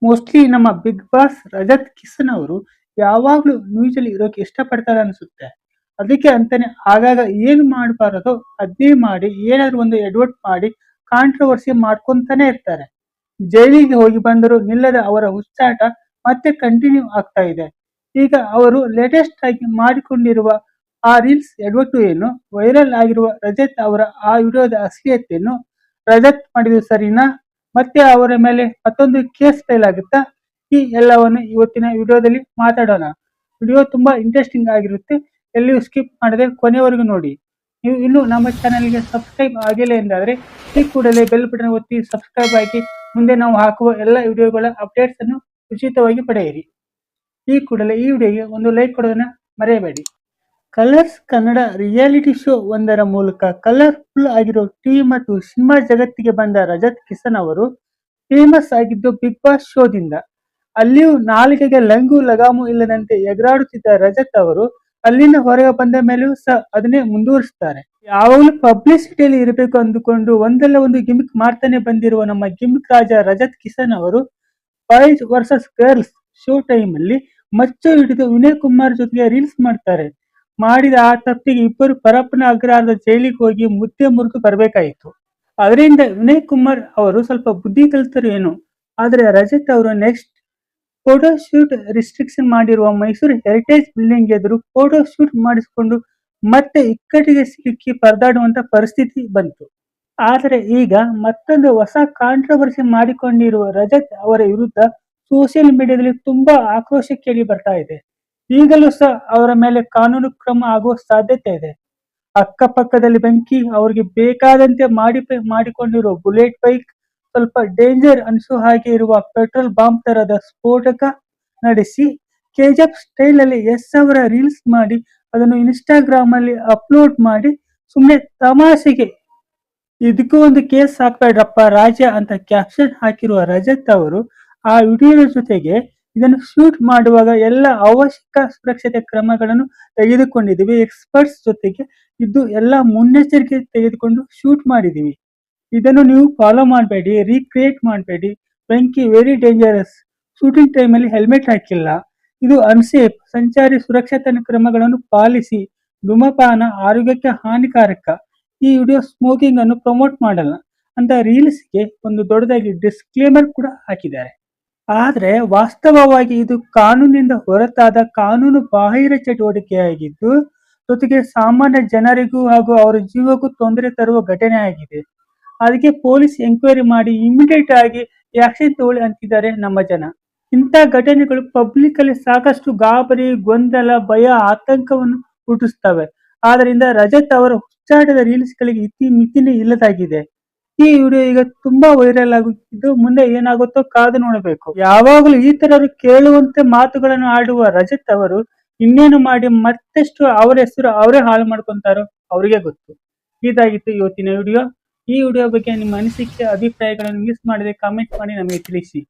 Mostly ನಮ್ಮ big boss Rajat Kisan ಅವರು ಯಾವಾಗ್ಲೂ ನ್ಯೂಸ್ ಅಲ್ಲಿ ಇರೋಕೆ ಇಷ್ಟಪಡ್ತಾರೆ ಅನ್ಸುತ್ತೆ. ಅದಕ್ಕೆ ಅಂತಾನೆ ಆಗಾಗ ಏನು ಮಾಡಬಾರದೋ ಅದ್ನೇ ಮಾಡಿ ಏನಾದ್ರು ಒಂದು ಎಡವಟ್ ಮಾಡಿ ಕಾಂಟ್ರವರ್ಸಿ ಮಾಡ್ಕೊಂತಾನೆ ಇರ್ತಾರೆ. ಜೈಲಿಗೆ ಹೋಗಿ ಬಂದರೂ ನಿಲ್ಲದ ಅವರ ಹುಚ್ಚಾಟ ಮತ್ತೆ ಕಂಟಿನ್ಯೂ ಆಗ್ತಾ ಇದೆ. ಈಗ ಅವರು ಲೇಟೆಸ್ಟ್ ಆಗಿ ಮಾಡಿಕೊಂಡಿರುವ ಆ ರೀಲ್ಸ್ ಎಡವಟ್ಟು ಏನು, ವೈರಲ್ ಆಗಿರುವ ರಜತ್ ಅವರ ಆ ವಿಡಿಯೋದ ಅಶ್ಲೀಲತೆಯನ್ನು ರಜತ್ ಮಾಡಿದ್ದು ಸರಿನಾ, ಮತ್ತೆ ಅವರ ಮೇಲೆ ಮತ್ತೊಂದು ಕೇಸ್ ಫೈಲ್ ಆಗುತ್ತಾ, ಈ ಎಲ್ಲವನ್ನು ಇವತ್ತಿನ ವಿಡಿಯೋದಲ್ಲಿ ಮಾತಾಡೋಣ. ವಿಡಿಯೋ ತುಂಬಾ ಇಂಟ್ರೆಸ್ಟಿಂಗ್ ಆಗಿರುತ್ತೆ, ಎಲ್ಲಿಯೂ ಸ್ಕಿಪ್ ಮಾಡದೆ ಕೊನೆವರೆಗೂ ನೋಡಿ. ನೀವು ಇನ್ನೂ ನಮ್ಮ ಚಾನೆಲ್ಗೆ ಸಬ್ಸ್ಕ್ರೈಬ್ ಆಗಿಲ್ಲ ಎಂದಾದರೆ ಈ ಕೂಡಲೇ ಬೆಲ್ ಬಟನ್ ಒತ್ತಿ ಸಬ್ಸ್ಕ್ರೈಬ್ ಆಗಿ ಮುಂದೆ ನಾವು ಹಾಕುವ ಎಲ್ಲ ವಿಡಿಯೋಗಳ ಅಪ್ಡೇಟ್ಸ್ ಅನ್ನು ಉಚಿತವಾಗಿ ಪಡೆಯಿರಿ. ಈ ಕೂಡಲೇ ಈ ವಿಡಿಯೋಗೆ ಒಂದು ಲೈಕ್ ಕೊಡೋದನ್ನ ಮರೆಯಬೇಡಿ. ಕಲರ್ಸ್ ಕನ್ನಡ ರಿಯಾಲಿಟಿ ಶೋ ಒಂದರ ಮೂಲಕ ಕಲರ್ಫುಲ್ ಆಗಿರೋ ಟಿವಿ ಮತ್ತು ಸಿನಿಮಾ ಜಗತ್ತಿಗೆ ಬಂದ ರಜತ್ ಕಿಸನ್ ಅವರು ಫೇಮಸ್ ಆಗಿದ್ದು ಬಿಗ್ ಬಾಸ್ ಶೋದಿಂದ. ಅಲ್ಲಿಯೂ ನಾಲಿಗೆಗೆ ಲಂಗು ಲಗಾಮು ಇಲ್ಲದಂತೆ ಎಗರಾಡುತ್ತಿದ್ದ ರಜತ್ ಅವರು ಅಲ್ಲಿಂದ ಹೊರಗೆ ಬಂದ ಮೇಲೂ ಸಹ ಅದನ್ನೇ ಮುಂದುವರಿಸ್ತಾರೆ. ಯಾವಾಗಲೂ ಪಬ್ಲಿಸಿಟಿಯಲ್ಲಿ ಇರಬೇಕು ಅಂದುಕೊಂಡು ಒಂದಲ್ಲ ಒಂದು ಗಿಮಿಕ್ ಮಾಡ್ತಾನೆ ಬಂದಿರುವ ನಮ್ಮ ಗಿಮಿಕ್ ರಾಜ ರಜತ್ ಕಿಸನ್ ಅವರು boys versus girls show time ಅಲ್ಲಿ ಮಚ್ಚು ಹಿಡಿದು ವಿನಯ್ ಕುಮಾರ್ ಜೊತೆಗೆ ರೀಲ್ಸ್ ಮಾಡ್ತಾರೆ. ಮಾಡಿದ ಆ ತಪ್ಪಿಗೆ ಇಬ್ಬರು ಪರಪ್ಪನ ಅಗ್ರಹಾರದ ಜೈಲಿಗೆ ಹೋಗಿ ಮುದ್ದೆ ಮುರಿದು ಬರಬೇಕಾಯಿತು. ಅದರಿಂದ ವಿನಯ್ ಕುಮಾರ್ ಅವರು ಸ್ವಲ್ಪ ಬುದ್ಧಿ ಕಲಿತರು ಏನು. ಆದ್ರೆ ರಜತ್ ಅವರು ನೆಕ್ಸ್ಟ್ ಫೋಟೋ ಶೂಟ್ ರಿಸ್ಟ್ರಿಕ್ಷನ್ ಮಾಡಿರುವ ಮೈಸೂರು ಹೆರಿಟೇಜ್ ಬಿಲ್ಡಿಂಗ್ ಎದುರು ಫೋಟೋ ಶೂಟ್ ಮಾಡಿಸಿಕೊಂಡು ಮತ್ತೆ ಇಕ್ಕಟ್ಟಿಗೆ ಸಿಲುಕಿ ಪರದಾಡುವಂತ ಪರಿಸ್ಥಿತಿ ಬಂತು. ಆದರೆ ಈಗ ಮತ್ತೊಂದು ಹೊಸ ಕಾಂಟ್ರವರ್ಸಿ ಮಾಡಿಕೊಂಡಿರುವ ರಜತ್ ಅವರ ವಿರುದ್ಧ ಸೋಷಿಯಲ್ ಮೀಡಿಯಾದಲ್ಲಿ ತುಂಬಾ ಆಕ್ರೋಶ ಕೇಳಿ ಬರ್ತಾ ಇದೆ. ಈಗಲೂ ಸಹ ಅವರ ಮೇಲೆ ಕಾನೂನು ಕ್ರಮ ಆಗುವ ಸಾಧ್ಯತೆ ಇದೆ. ಅಕ್ಕಪಕ್ಕದಲ್ಲಿ ಬೆಂಕಿ, ಅವರಿಗೆ ಬೇಕಾದಂತೆ ಮಾಡಿಕೊಂಡಿರುವ ಬುಲೆಟ್ ಬೈಕ್, ಸ್ವಲ್ಪ ಡೇಂಜರ್ ಅನಿಸೋ ಹಾಗೆ ಇರುವ ಪೆಟ್ರೋಲ್ ಬಾಂಬ್ ತರದ ಸ್ಫೋಟಕ ನಡೆಸಿ ಕೆಜಿಎಫ್ ಸ್ಟೈಲ್ ಅಲ್ಲಿ ಅವರ ರೀಲ್ಸ್ ಮಾಡಿ ಅದನ್ನು ಇನ್ಸ್ಟಾಗ್ರಾಮ್ ಅಲ್ಲಿ ಅಪ್ಲೋಡ್ ಮಾಡಿ ಸುಮ್ಮನೆ ತಮಾಷೆಗೆ ಇದಕ್ಕೂ ಒಂದು ಕೇಸ್ ಹಾಕ್ಬೇಡ್ರಪ್ಪ ರಾಜ ಅಂತ ಕ್ಯಾಪ್ಷನ್ ಹಾಕಿರುವ ರಜತ್ ಅವರು ಆ ವಿಡಿಯೋದ ಜೊತೆಗೆ ಇದನ್ನು ಶೂಟ್ ಮಾಡುವಾಗ ಎಲ್ಲ ಅವಶ್ಯಕ ಸುರಕ್ಷತೆ ಕ್ರಮಗಳನ್ನು ತೆಗೆದುಕೊಂಡಿದ್ದೀವಿ, ಎಕ್ಸ್ಪರ್ಟ್ಸ್ ಜೊತೆಗೆ ಇದ್ದು ಎಲ್ಲ ಮುನ್ನೆಚ್ಚರಿಕೆ ತೆಗೆದುಕೊಂಡು ಶೂಟ್ ಮಾಡಿದೀವಿ. ಇದನ್ನು ನೀವು ಫಾಲೋ ಮಾಡಬೇಡಿ, ರೀಕ್ರಿಯೇಟ್ ಮಾಡಬೇಡಿ. ಬೆಂಕಿ ವೆರಿ ಡೇಂಜರಸ್, ಶೂಟಿಂಗ್ ಟೈಮಲ್ಲಿ ಹೆಲ್ಮೆಟ್ ಹಾಕಿಲ್ಲ, ಇದು ಅನ್ಸೇಫ್, ಸಂಚಾರಿ ಸುರಕ್ಷತಾ ಕ್ರಮಗಳನ್ನು ಪಾಲಿಸಿ, ಧೂಮಪಾನ ಆರೋಗ್ಯಕ್ಕೆ ಹಾನಿಕಾರಕ, ಈ ವಿಡಿಯೋ ಸ್ಮೋಕಿಂಗ್ ಅನ್ನು ಪ್ರಮೋಟ್ ಮಾಡಲ್ಲ ಅಂತ ರೀಲ್ಸ್ಗೆ ಒಂದು ದೊಡ್ಡದಾಗಿ ಡಿಸ್ಕ್ಲೇಮರ್ ಕೂಡ ಹಾಕಿದ್ದಾರೆ. ಆದ್ರೆ ವಾಸ್ತವವಾಗಿ ಇದು ಕಾನೂನಿನಿಂದ ಹೊರತಾದ ಕಾನೂನು ಬಾಹಿರ ಚಟುವಟಿಕೆಯಾಗಿದ್ದು, ಜೊತೆಗೆ ಸಾಮಾನ್ಯ ಜನರಿಗೂ ಹಾಗೂ ಅವರ ಜೀವಕ್ಕೂ ತೊಂದರೆ ತರುವ ಘಟನೆ ಆಗಿದೆ. ಅದಕ್ಕೆ ಪೊಲೀಸ್ ಎಂಕ್ವೈರಿ ಮಾಡಿ ಇಮಿಡಿಯೇಟ್ ಆಗಿ ಆಕ್ಷನ್ ತಗೊಳ್ಳಿ ಅಂತಿದ್ದಾರೆ ನಮ್ಮ ಜನ. ಇಂಥ ಘಟನೆಗಳು ಪಬ್ಲಿಕ್ ಅಲ್ಲಿ ಸಾಕಷ್ಟು ಗಾಬರಿ, ಗೊಂದಲ, ಭಯ, ಆತಂಕವನ್ನು ಹುಟ್ಟಿಸ್ತವೆ. ಆದ್ರಿಂದ ರಜತ್ ಅವರ ಹುಚ್ಚಾಟದ ರೀಲ್ಸ್ ಗಳಿಗೆ ಮಿತಿನೇ ಇಲ್ಲದಾಗಿದೆ. ಈ ವಿಡಿಯೋ ಈಗ ತುಂಬಾ ವೈರಲ್ ಆಗುತ್ತಿದ್ದು ಮುಂದೆ ಏನಾಗುತ್ತೋ ಕಾದು ನೋಡಬೇಕು. ಯಾವಾಗಲೂ ಈ ತರರು ಕೇಳುವಂತೆ ಮಾತುಗಳನ್ನು ಆಡುವ ರಜತ್ ಅವರು ಇನ್ನೇನು ಮಾಡಿ ಮತ್ತೆಷ್ಟು ಅವರ ಹೆಸರು ಅವರೇ ಹಾಳು ಮಾಡ್ಕೊಂತಾರೋ ಅವರಿಗೆ ಗೊತ್ತು. ಇದಾಗಿತ್ತು ಇವತ್ತಿನ ವಿಡಿಯೋ. ಈ ವಿಡಿಯೋ ಬಗ್ಗೆ ನಿಮ್ಮ ಅನಿಸಿಕೆ ಅಭಿಪ್ರಾಯಗಳನ್ನು ಮಿಸ್ ಮಾಡದೆ ಕಾಮೆಂಟ್ ಮಾಡಿ ನಮಗೆ ತಿಳಿಸಿ.